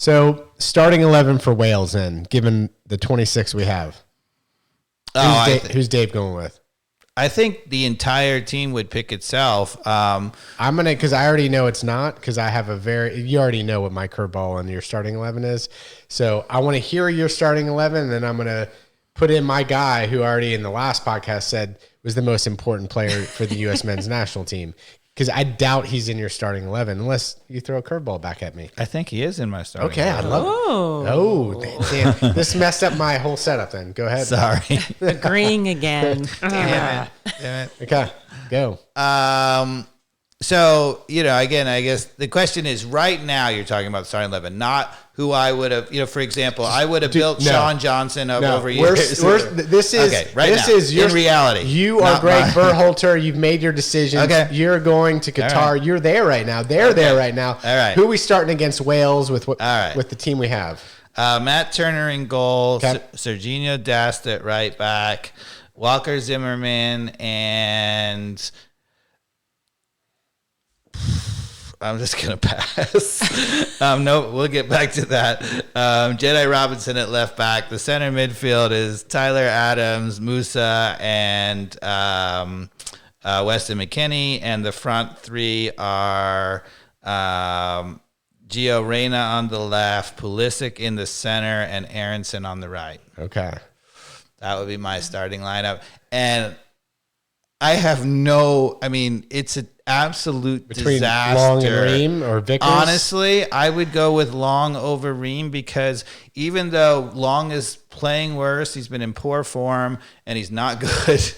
So starting 11 for Wales then, given the 26 we have. Who's Dave going with? I think the entire team would pick itself. I'm going to, because I already know it's not, because I have you already know what my curveball and your starting 11 is. So I want to hear your starting 11, and then I'm going to put in my guy who already in the last podcast said was the most important player for the U.S. men's national team. Because I doubt he's in your starting 11 unless you throw a curveball back at me. I think he is in my starting 11. I love it. Oh, damn. This messed up my whole setup then. Go ahead. Sorry. Agreeing again. Damn it. Okay, go. So, again, I guess the question is right now you're talking about starting 11, not who I would have, for example, I would have built Sean Johnson over years. This is in reality. You are Gregg Berhalter. You've made your decisions. Okay. You're going to Qatar. Right. You're there right now. They're there right now. All right. Who are we starting against Wales with with the team we have? Matt Turner in goal, okay. Serginho Dest at right back, Walker Zimmerman, and I'm just going to pass. No, we'll get back to that. Jedi Robinson at left back. The center midfield is Tyler Adams, Musah, and Weston Mckennie. And the front three are Gio Reyna on the left, Pulisic in the center, and Aaronson on the right. Okay. That would be my starting lineup. And I have it's an absolute between disaster. Long and Ream or Vickers? Honestly, I would go with Long over Ream because even though Long is playing worse, he's been in poor form and he's not good.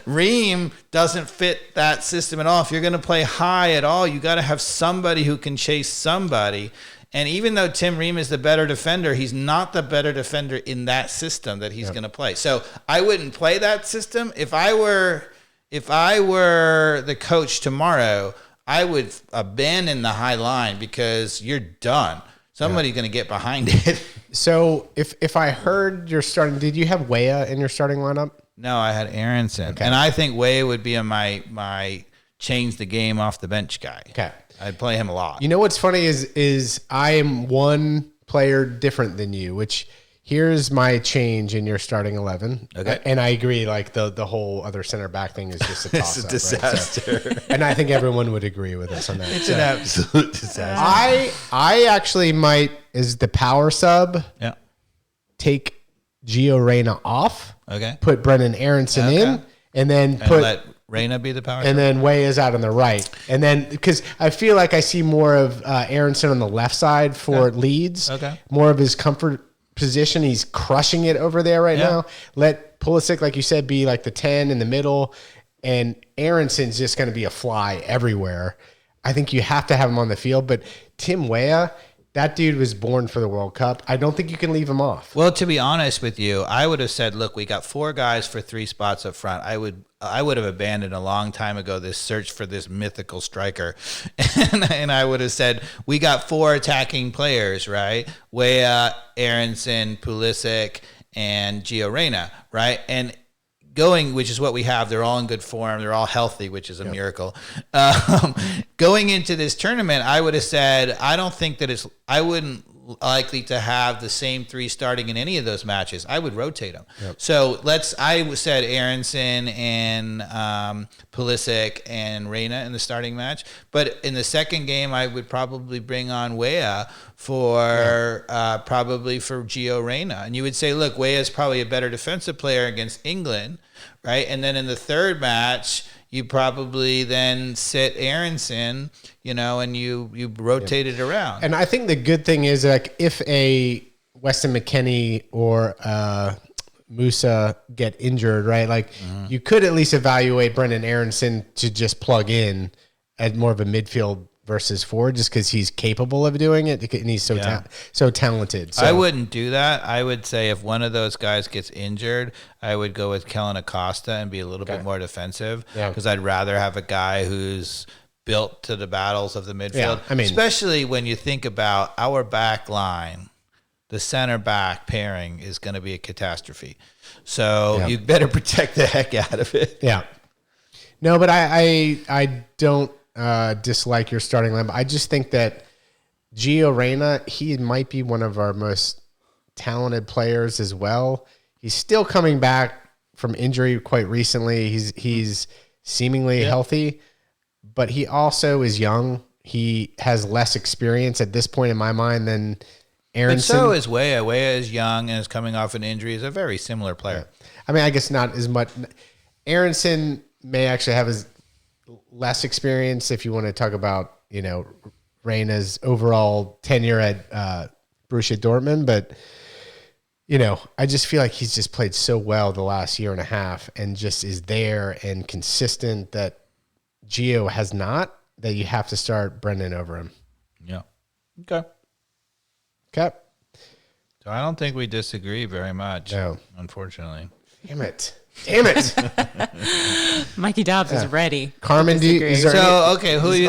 Ream doesn't fit that system at all. If you're going to play high at all, you got to have somebody who can chase somebody. And even though Tim Ream is the better defender, he's not the better defender in that system that he's going to play. So I wouldn't play that system. If I were the coach tomorrow, I would abandon the high line because you're done. Somebody's going to get behind it. So if I heard your starting, did you have Weah in your starting lineup? No, I had Aaronson. Okay. And I think Weah would be my change the game off the bench guy. Okay. I'd play him a lot. You know what's funny is I am one player different than you, which here's my change in your starting 11. Okay. And I agree, like the whole other center back thing is just a toss-up. It's a disaster. Right? So, and I think everyone would agree with us on that. It's an absolute disaster. I actually might, as the power sub, take Gio Reyna off. Okay. Put Brenden Aaronson in, and then let Reyna be the power and then Weah is out on the right. And then, because I feel like I see more of Aaronson on the left side for Leeds. Okay. More of his comfort position. He's crushing it over there right now. Let Pulisic, like you said, be like the 10 in the middle. And Aaronson's just going to be a fly everywhere. I think you have to have him on the field. But Tim Weah, that dude was born for the World Cup. I don't think you can leave him off. Well, to be honest with you, I would have said, look, we got 4 guys for 3 spots up front. I would have abandoned a long time ago this search for this mythical striker. And I would have said, we got 4 attacking players, right? Weah, Aaronson, Pulisic, and Gio Reyna, right? And going, which is what we have, they're all in good form. They're all healthy, which is a miracle. Going into this tournament, I would have said, I wouldn't likely to have the same 3 starting in any of those matches. I would rotate them. Yep. So I said Aaronson and Pulisic and Reyna in the starting match. But in the second game, I would probably bring on Weah probably for Gio Reyna. And you would say, look, Weah is probably a better defensive player against England, right? And then in the third match, you probably then sit Aaronson, and you rotate it around. And I think the good thing is, like, if a Weston Mckennie or Musah get injured, right? Like, you could at least evaluate Brenden Aaronson to just plug in at more of a midfield versus forward, just because he's capable of doing it and he's so talented. So I wouldn't do that. I would say if one of those guys gets injured, I would go with Kellen Acosta and be a little bit more defensive, because I'd rather have a guy who's built to the battles of the midfield. Yeah, especially when you think about our back line, the center back pairing is going to be a catastrophe. So you better protect the heck out of it. Yeah. No, but I don't dislike your starting lineup. I just think that Gio Reyna, he might be one of our most talented players as well. He's still coming back from injury quite recently. He's seemingly healthy, but he also is young. He has less experience at this point in my mind than Aaronson. But so is Weah. Weah is young and is coming off an injury. He's a very similar player. Yeah. I mean, I guess not as much. Aaronson may actually have less experience if you want to talk about, Reyna's overall tenure at Borussia Dortmund. But, I just feel like he's just played so well the last year and a half and just is there and consistent that Gio has not, that you have to start Brenden over him. Yeah. Okay. So I don't think we disagree very much. No. Unfortunately. Damn it. Mikey Dobbs is ready. Carmen, who do you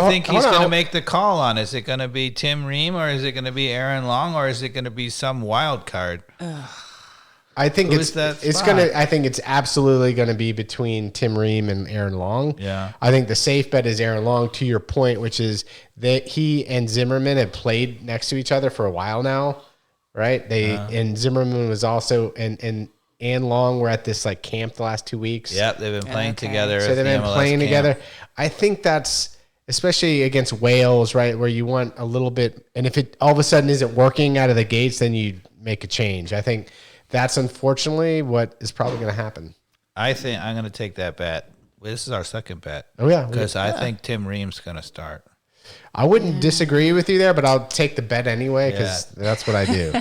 think he's going to make the call on? Is it going to be Tim Ream, or is it going to be Aaron Long, or is it going to be some wild card? I think I think it's absolutely going to be between Tim Ream and Aaron Long. Yeah. I think the safe bet is Aaron Long, to your point, which is that he and Zimmerman have played next to each other for a while now, right? And Zimmerman was also and Long were at this camp the last 2 weeks. Yep, they've been playing together. So they've been playing together. I think that's especially against Wales, right, where you want a little bit, and if it all of a sudden isn't working out of the gates, then you make a change. I think that's unfortunately what is probably going to happen. I think I'm going to take that bet. This is our second bet. Oh, yeah. Because I think Tim Ream's going to start. I wouldn't disagree with you there, but I'll take the bet anyway because that's what I do.